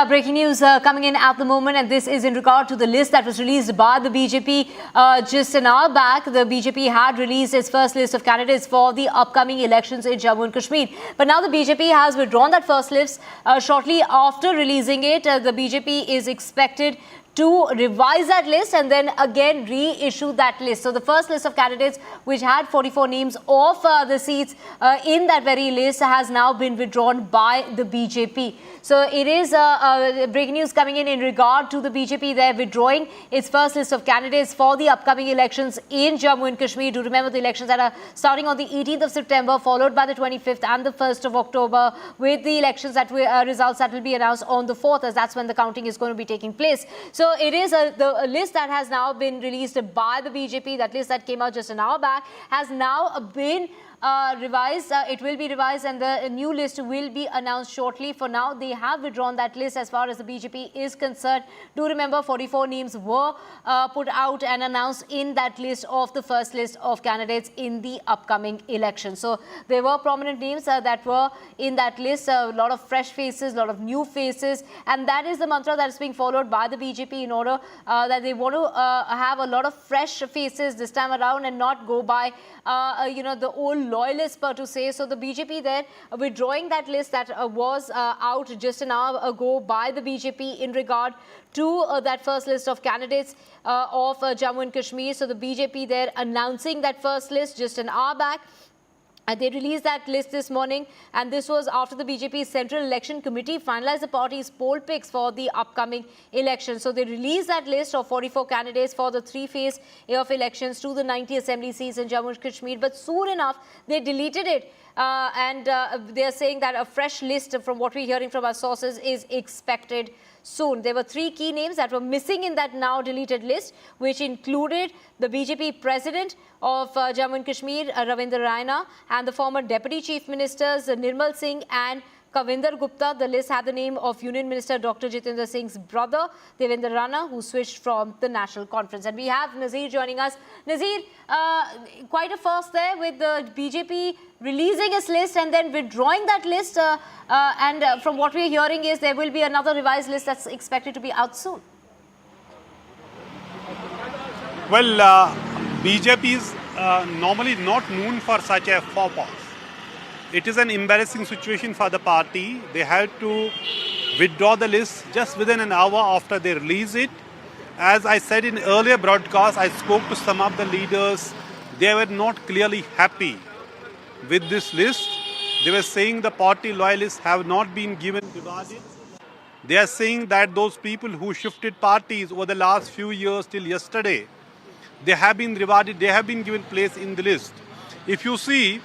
Breaking news coming in at the moment, and this is in regard to the list that was released by the BJP just an hour back. The BJP had released its first list of candidates for the upcoming elections in Jammu and Kashmir. But now the BJP has withdrawn that first list. Shortly after releasing it, the BJP is expected to revise that list and then again reissue that list. So the first list of candidates, which had 44 names of the seats in that very list, has now been withdrawn by the BJP. So it is breaking news coming in regard to the BJP. They're withdrawing its first list of candidates for the upcoming elections in Jammu and Kashmir. Do remember the elections that are starting on the 18th of September, followed by the 25th and the 1st of October, with the elections that results that will be announced on the 4th, as that's when the counting is going to be taking place. So it is the list that has now been released by the BJP. That list that came out just an hour back has now been revised. It will be revised and the new list will be announced shortly. For now, they have withdrawn that list as far as the BJP is concerned. Do remember 44 names were put out and announced in that list of the first list of candidates in the upcoming election. So there were prominent names that were in that list, a lot of fresh faces, a lot of new faces, and that is the mantra that is being followed by the BJP in order that they want to have a lot of fresh faces this time around and not go by the old loyalists per to say. So the BJP there withdrawing that list that was out just an hour ago by the BJP in regard to that first list of candidates of Jammu and Kashmir. So the BJP there announcing that first list just an hour back. They released that list this morning, and this was after the BJP's Central Election Committee finalized the party's poll picks for the upcoming election. So they released that list of 44 candidates for the three-phase of elections to the 90 assembly seats in Jammu and Kashmir. But soon enough, they deleted it. They are saying that a fresh list, from what we're hearing from our sources, is expected soon. There were three key names that were missing in that now deleted list, which included the BJP president of Jammu and Kashmir, Ravinder Raina, and the former deputy chief ministers Nirmal Singh and Kavinder Gupta. The list had the name of Union Minister Dr Jitendra Singh's brother, Devendra Rana, who switched from the National Conference. And we have Nazir joining us. Nazir, quite a first there with the BJP releasing its list and then withdrawing that list. From what we're hearing is there will be another revised list that's expected to be out soon. Well, BJP is normally not known for such a faux pas. It is an embarrassing situation for the party. They had to withdraw the list just within an hour after they release it. As I said in earlier broadcasts, I spoke to some of the leaders. They were not clearly happy with this list. They were saying the party loyalists have not been given rewarded. They are saying that those people who shifted parties over the last few years till yesterday, they have been rewarded, they have been given place in the list. If you see,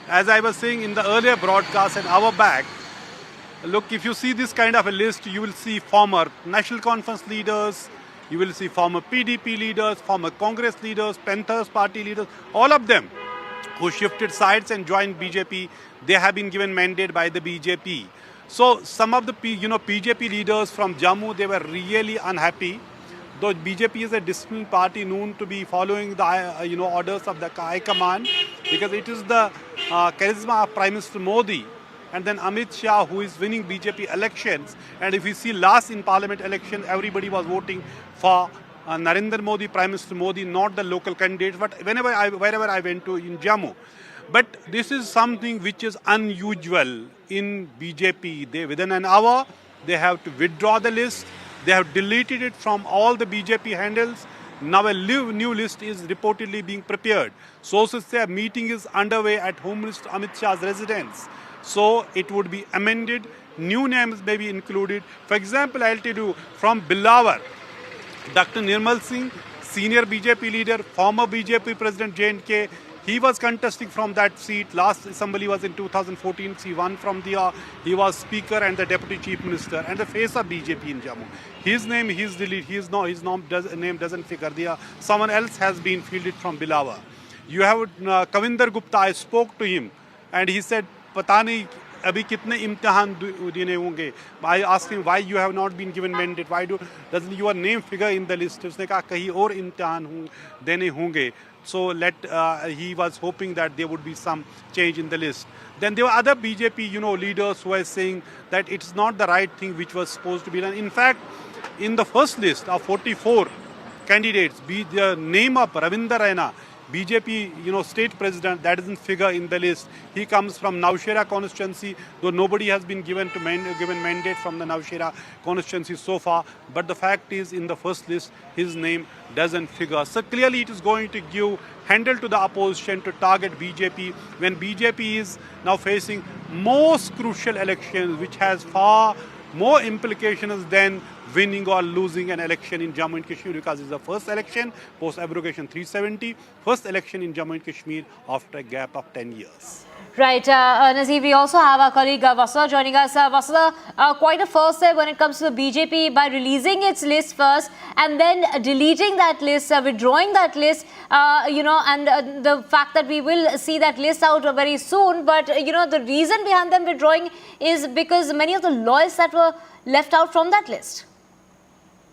as I was saying in the earlier broadcast an hour back, look, if you see this kind of a list, you will see former National Conference leaders, you will see former PDP leaders, former Congress leaders, Panthers party leaders, all of them who shifted sides and joined BJP, they have been given mandate by the BJP. So some of the BJP leaders from Jammu, they were really unhappy. Though BJP is a disciplined party known to be following the orders of the High Command, because it is the charisma of Prime Minister Modi and then Amit Shah who is winning BJP elections. And if we see last in Parliament election, everybody was voting for Narendra Modi, Prime Minister Modi, not the local candidates, but wherever I went to in Jammu. But this is something which is unusual in BJP. Within an hour, they have to withdraw the list. They have deleted it from all the BJP handles. Now a new list is reportedly being prepared. Sources say a meeting is underway at Home Minister Amit Shah's residence. So it would be amended. New names may be included. For example, I'll tell you from Bilawar, Dr Nirmal Singh, senior BJP leader, former BJP president J&K, he was contesting from that seat. Last assembly was in 2014. He won from he was speaker and the deputy chief minister and the face of BJP in Jammu. His name, his name doesn't figure. Someone else has been fielded from Bilawar. You have Kavinder Gupta. I spoke to him and he said, "Pata nahi अभी कितने इम्तिहान देने होंगे. I asked him why you have not been given mandate, why doesn't your name figure in the list. उसने कहा कहीं और इम्तिहान देने होंगे. So he was hoping that there would be some change in the list. Then there were other BJP, leaders who were saying that it's not the right thing which was supposed to be done. In fact, in the first list of 44 candidates, the name of Ravinder Raina, BJP, state president, that doesn't figure in the list. He comes from Nowshera constituency, though nobody has been given mandate from the Nowshera constituency so far. But the fact is, in the first list, his name doesn't figure. So clearly, it is going to give handle to the opposition to target BJP when BJP is now facing most crucial elections, which has far more implications than winning or losing an election in Jammu and Kashmir, because it's the first election post-abrogation 370, first election in Jammu and Kashmir after a gap of 10 years. Right, Nazir, we also have our colleague Vasudha joining us. Vasudha, quite a first step when it comes to the BJP by releasing its list first and then deleting that list, withdrawing that list, and the fact that we will see that list out very soon. But, the reason behind them withdrawing is because many of the lawyers that were left out from that list.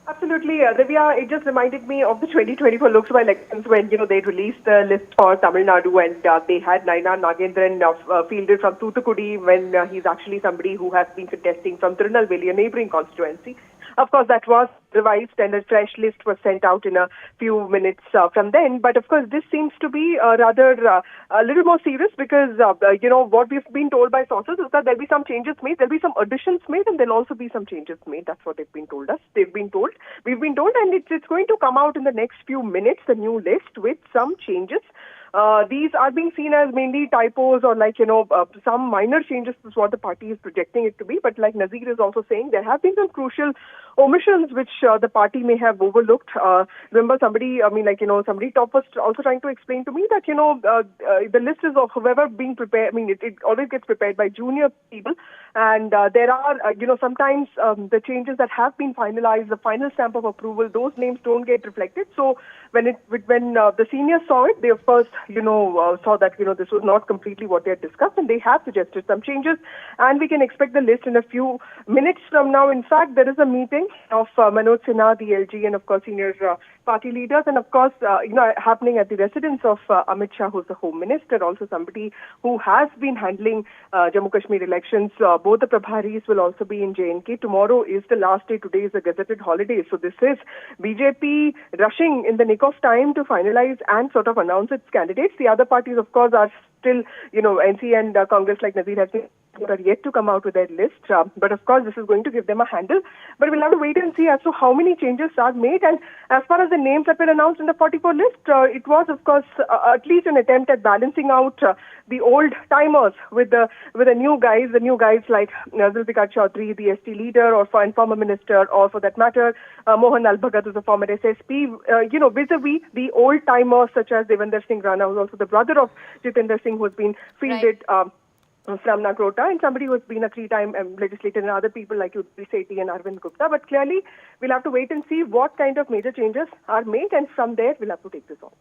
Absolutely, Divya. It just reminded me of the 2024 Lok Sabha elections when, they released the list for Tamil Nadu and they had Naina Nagendran fielded from Thoothukudi when he's actually somebody who has been contesting from Tirunelveli, a neighbouring constituency. Of course, that was revised and a fresh list was sent out in a few minutes from then. But of course, this seems to be a little more serious because, what we've been told by sources is that there'll be some changes made, there'll be some additions made, and there'll also be some changes made. That's what they've been told us. We've been told, and it's going to come out in the next few minutes, the new list with some changes. These are being seen as mainly typos or some minor changes is what the party is projecting it to be. But like Nazir is also saying, there have been some crucial omissions which the party may have overlooked. Remember somebody top was also trying to explain to me that, the list is of whoever being prepared. It always gets prepared by junior people. And there are, sometimes the changes that have been finalized, the final stamp of approval, those names don't get reflected. So when the seniors saw it, they of course, saw that, this was not completely what they had discussed and they have suggested some changes and we can expect the list in a few minutes from now. In fact, there is a meeting of Manoj Sinha, the LG, and of course senior party leaders and of course, happening at the residence of Amit Shah, who's the Home Minister, also somebody who has been handling Jammu Kashmir elections. Both the Prabharis will also be in J&K. Tomorrow is the last day. Today is a gazetted holiday. So this is BJP rushing in the nick of time to finalize and sort of announce its candidates. The other parties, of course, are still, NC and Congress, like Nazir has been, are yet to come out with their list. But of course, this is going to give them a handle. But we'll have to wait and see as to how many changes are made. And as far as the names that were announced in the 44 list, it was, of course, at least an attempt at balancing out the old timers with the new guys like Zulfikar Chaudhary, the ST leader, or former minister, or for that matter, Mohan Albhagat, who's a former SSP, vis-a-vis the old timers such as Devendra Singh Rana, who's also the brother of Jitendra Singh, who has been fielded from Nagrota, and somebody who has been a three-time legislator, and other people like Udri Sethi and Arvind Gupta. But clearly, we'll have to wait and see what kind of major changes are made, and from there, we'll have to take this on.